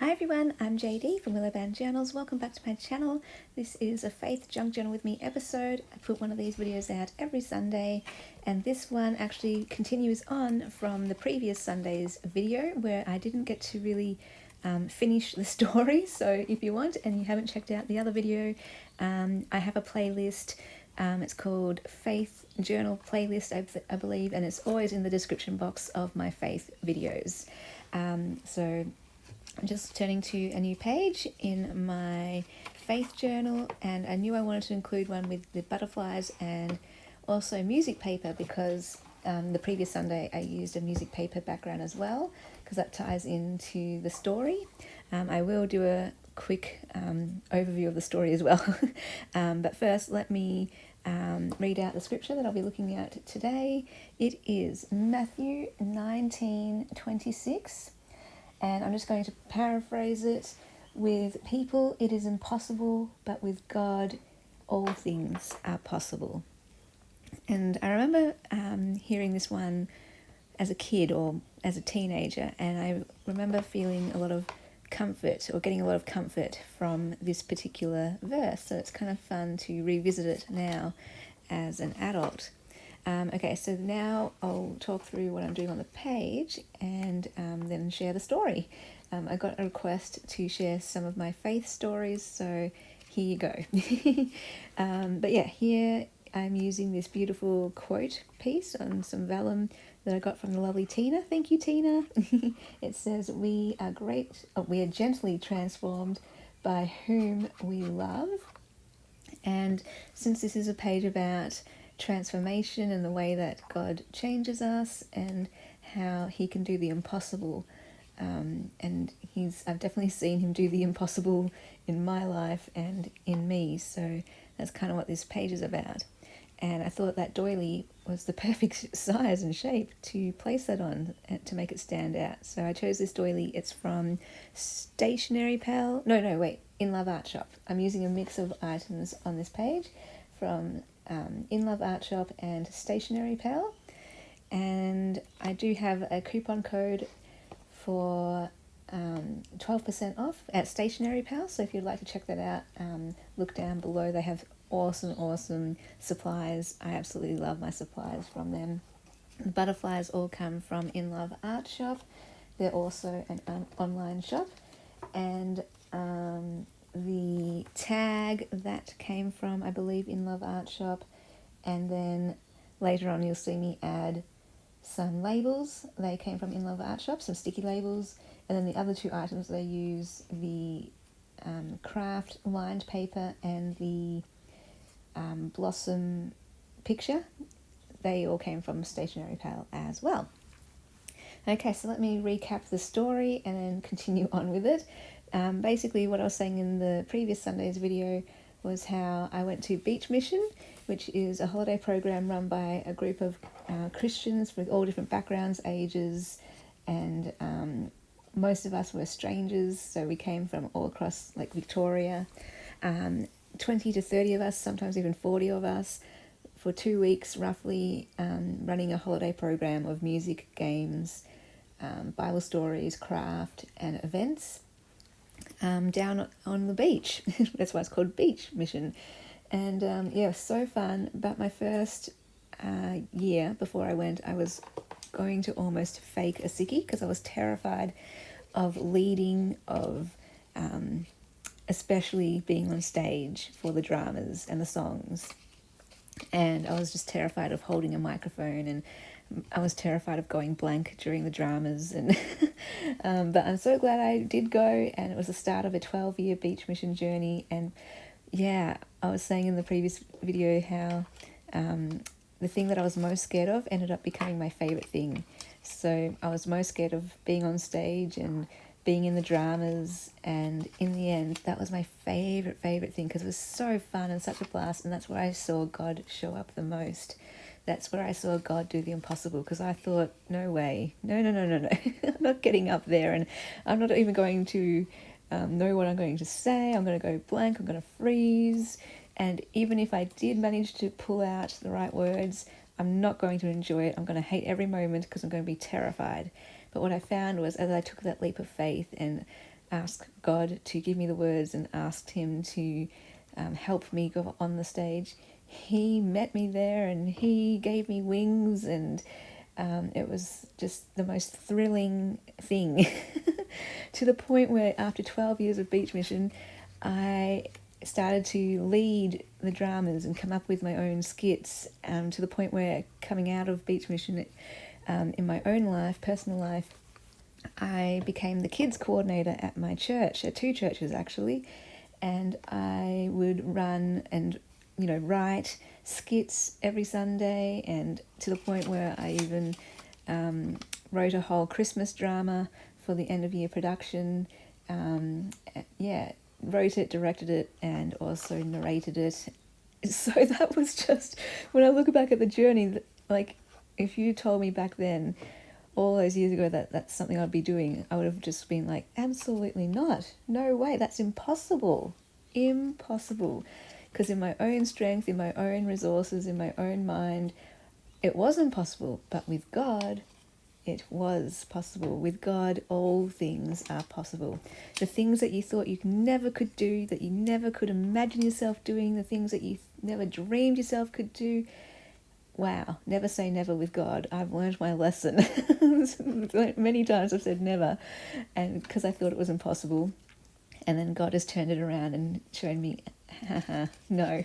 Hi everyone, I'm JD from Willowbound Journals. Welcome back to my channel. This is a Faith Junk Journal with Me episode. I put one of these videos out every Sunday, and this one actually continues on from the previous Sunday's video where I didn't get to really finish the story. So if you want and you haven't checked out the other video, I have a playlist. It's called Faith Journal Playlist, I believe, and it's always in the description box of my faith videos. So I'm just turning to a new page in my faith journal, and I knew I wanted to include one with the butterflies and also music paper because the previous Sunday I used a music paper background as well because that ties into the story. I will do a quick overview of the story as well. But first let me read out the scripture that I'll be looking at today. It is Matthew 19:26. And I'm just going to paraphrase it. With people it is impossible, but with God all things are possible. And I remember hearing this one as a kid or as a teenager, and I remember feeling a lot of comfort or getting a lot of comfort from this particular verse. So it's kind of fun to revisit it now as an adult. Okay, so now I'll talk through what I'm doing on the page and then share the story. I got a request to share some of my faith stories, so here you go. But yeah, here I'm using this beautiful quote piece on some vellum that I got from the lovely Tina. Thank you, Tina. It says, we are gently transformed by whom we love. And since this is a page about transformation and the way that God changes us and how he can do the impossible, and I've definitely seen him do the impossible in my life and in me, so that's kind of what this page is about. And I thought that doily was the perfect size and shape to place that on to make it stand out. So I chose this doily. It's from Stationery Pal. In Love Art Shop. I'm using a mix of items on this page from In Love Art Shop and Stationery Pal. And I do have a coupon code for 12% off at Stationery Pal. So if you'd like to check that out, look down below. They have awesome supplies. I absolutely love my supplies from them. The butterflies all come from In Love Art Shop. They're also an online shop. And the tag that came from, I believe, In Love Art Shop. And then later on you'll see me add some labels. They came from In Love Art Shop, some sticky labels. And then the other two items, they use the craft lined paper and the blossom picture. They all came from Stationery Pal as well. Okay, so let me recap the story and then continue on with it. Basically what I was saying in the previous Sunday's video was how I went to Beach Mission, which is a holiday program run by a group of Christians with all different backgrounds, ages, and most of us were strangers, so we came from all across like Victoria. 20 to 30 of us, sometimes even 40 of us, for 2 weeks roughly, running a holiday program of music, games, Bible stories, craft, and events down on the beach. That's why it's called Beach Mission. And yeah, so fun. But my first year before I went, I was going to almost fake a sickie because I was terrified of leading, of especially being on stage for the dramas and the songs. And I was just terrified of holding a microphone, and I was terrified of going blank during the dramas. And but I'm so glad I did go, and it was the start of a 12-year Beach Mission journey. And yeah, I was saying in the previous video how the thing that I was most scared of ended up becoming my favourite thing. So I was most scared of being on stage and being in the dramas, and in the end that was my favourite thing because it was so fun and such a blast, and that's where I saw God show up the most. That's where I saw God do the impossible, because I thought, no way, no, I'm not getting up there, and I'm not even going to know what I'm going to say. I'm going to go blank, I'm going to freeze, and even if I did manage to pull out the right words, I'm not going to enjoy it. I'm going to hate every moment because I'm going to be terrified. But what I found was, as I took that leap of faith and asked God to give me the words and asked him to help me go on the stage, he met me there and he gave me wings, and it was just the most thrilling thing to the point where after 12 years of beach mission, I started to lead the dramas and come up with my own skits, to the point where coming out of beach mission, in my own life, personal life, I became the kids coordinator at my church, at two churches actually, and I would run and write skits every Sunday, and to the point where I even wrote a whole Christmas drama for the end of year production. Wrote it, directed it, and also narrated it. So that was just, when I look back at the journey, like if you told me back then, all those years ago, that that's something I'd be doing, I would have just been like, absolutely not. No way, that's impossible. Impossible. Because in my own strength, in my own resources, in my own mind, it wasn't possible. But with God, it was possible. With God, all things are possible. The things that you thought you never could do, that you never could imagine yourself doing, the things that you never dreamed yourself could do, wow, never say never with God. I've learned my lesson. Many times I've said never, and because I thought it was impossible. And then God has turned it around and shown me, no.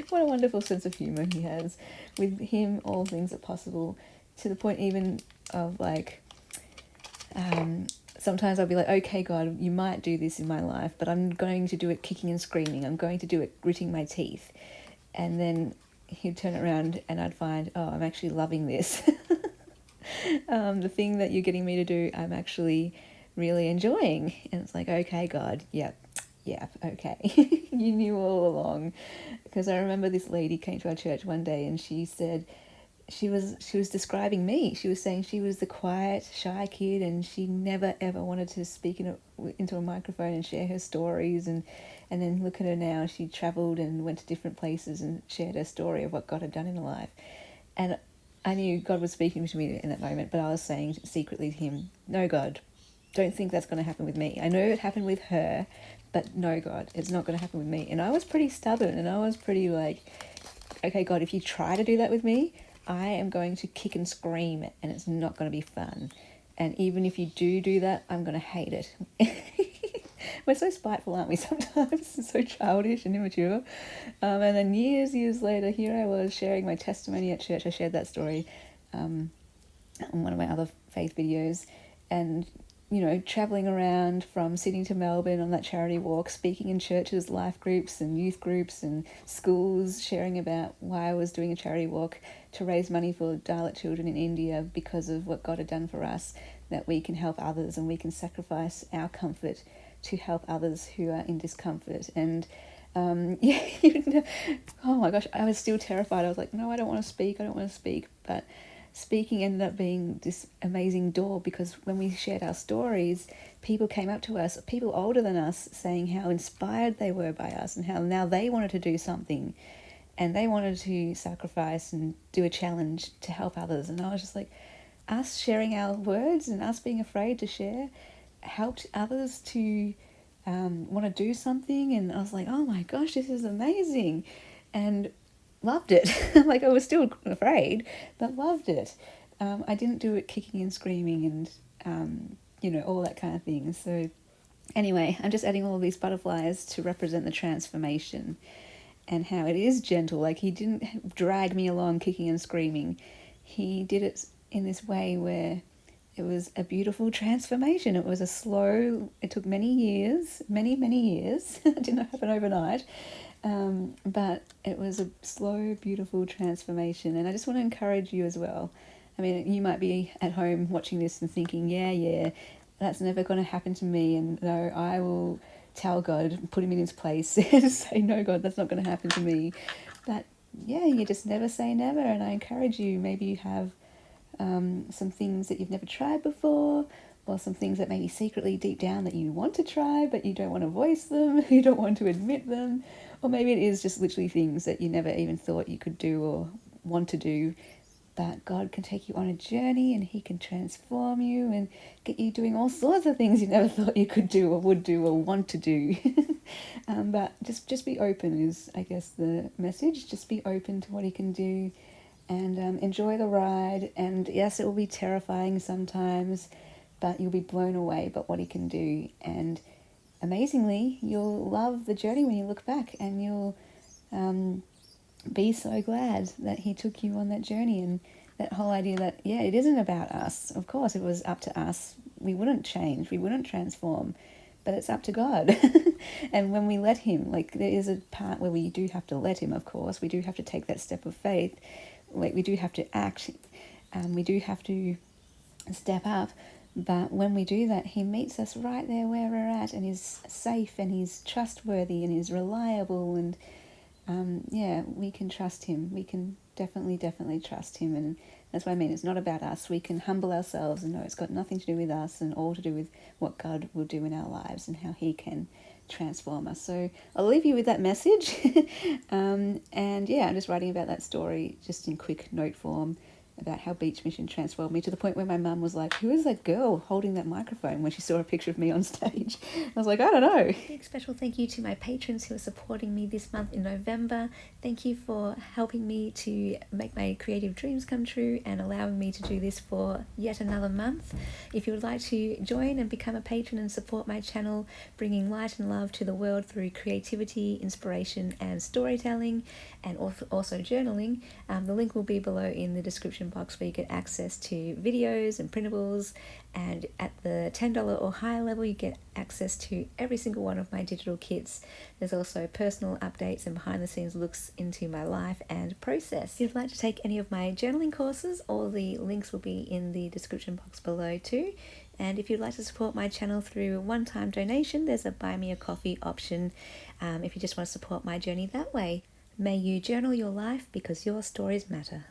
What a wonderful sense of humour he has. With him, all things are possible, to the point even of like, sometimes I'll be like, okay, God, you might do this in my life, but I'm going to do it kicking and screaming. I'm going to do it gritting my teeth. And then he'd turn it around and I'd find, oh, I'm actually loving this. The thing that you're getting me to do, I'm actually really enjoying. And it's like, okay, God, yep, okay. You knew all along. Because I remember this lady came to our church one day and she said, she was describing me. She was saying she was the quiet, shy kid and she never ever wanted to speak into a microphone and share her stories, and then look at her now. She travelled and went to different places and shared her story of what God had done in her life. And I knew God was speaking to me in that moment, but I was saying secretly to him, no, God, don't think that's going to happen with me. I know it happened with her, but no, God, it's not going to happen with me. And I was pretty stubborn and I was pretty like, okay, God, if you try to do that with me, I am going to kick and scream and it's not going to be fun. And even if you do that, I'm going to hate it. We're so spiteful, aren't we, sometimes? So childish and immature. And then years later, here I was sharing my testimony at church. I shared that story on one of my other faith videos. And, travelling around from Sydney to Melbourne on that charity walk, speaking in churches, life groups and youth groups and schools, sharing about why I was doing a charity walk to raise money for Dalit children in India because of what God had done for us, that we can help others and we can sacrifice our comfort to help others who are in discomfort. And oh my gosh, I was still terrified. I was like, no, I don't want to speak. But speaking ended up being this amazing door, because when we shared our stories, people came up to us, people older than us, saying how inspired they were by us and how now they wanted to do something and they wanted to sacrifice and do a challenge to help others. And I was just like, us sharing our words and us being afraid to share helped others to want to do something. And I was like, oh my gosh, this is amazing, and loved it. Like, I was still afraid, but loved it. I didn't do it kicking and screaming and all that kind of thing. So anyway, I'm just adding all of these butterflies to represent the transformation and how it is gentle. Like, he didn't drag me along kicking and screaming. He did it in this way where it was a beautiful transformation. It was it took many years. It didn't happen overnight. But it was a slow, beautiful transformation. And I just want to encourage you as well. I mean, you might be at home watching this and thinking, yeah, that's never going to happen to me. And no, I will tell God, put him in his place and say, no, God, that's not going to happen to me. But yeah, you just never say never. And I encourage you, maybe you have some things that you've never tried before, or some things that maybe secretly deep down that you want to try, but you don't want to voice them, you don't want to admit them. Or maybe it is just literally things that you never even thought you could do or want to do, but God can take you on a journey, and he can transform you and get you doing all sorts of things you never thought you could do or would do or want to do. But just be open is, I guess, the message. Just be open to what he can do, and enjoy the ride. And yes, it will be terrifying sometimes, but you'll be blown away by what he can do. And amazingly, you'll love the journey when you look back, and you'll be so glad that he took you on that journey. And that whole idea that, yeah, it isn't about us. Of course, if it was up to us, we wouldn't change, we wouldn't transform, but it's up to God. And when we let him, like, there is a part where we do have to let him, of course. We do have to take that step of faith. Like, we do have to act. We do have to step up. But when we do that, he meets us right there where we're at, and is safe, and he's trustworthy, and he's reliable. And yeah, we can trust him. We can definitely trust him. And that's what I mean. It's not about us. We can humble ourselves and know it's got nothing to do with us, and all to do with what God will do in our lives and how he can transform us. So I'll leave you with that message. And yeah, I'm just writing about that story just in quick note form, about how Beach Mission transformed me, to the point where my mum was like, who is that girl holding that microphone, when she saw a picture of me on stage. I was like, I don't know. Big special thank you to my patrons who are supporting me this month in November. Thank you for helping me to make my creative dreams come true and allowing me to do this for yet another month. If you would like to join and become a patron and support my channel, bringing light and love to the world through creativity, inspiration and storytelling, and also journaling, the link will be below in the description box, where you get access to videos and printables. And at the $10 or higher level, you get access to every single one of my digital kits. There's also personal updates and behind the scenes looks into my life and process. If you'd like to take any of my journaling courses, all the links will be in the description box below too. And if you'd like to support my channel through a one-time donation, there's a buy me a coffee option if you just want to support my journey that way. May you journal your life, because your stories matter.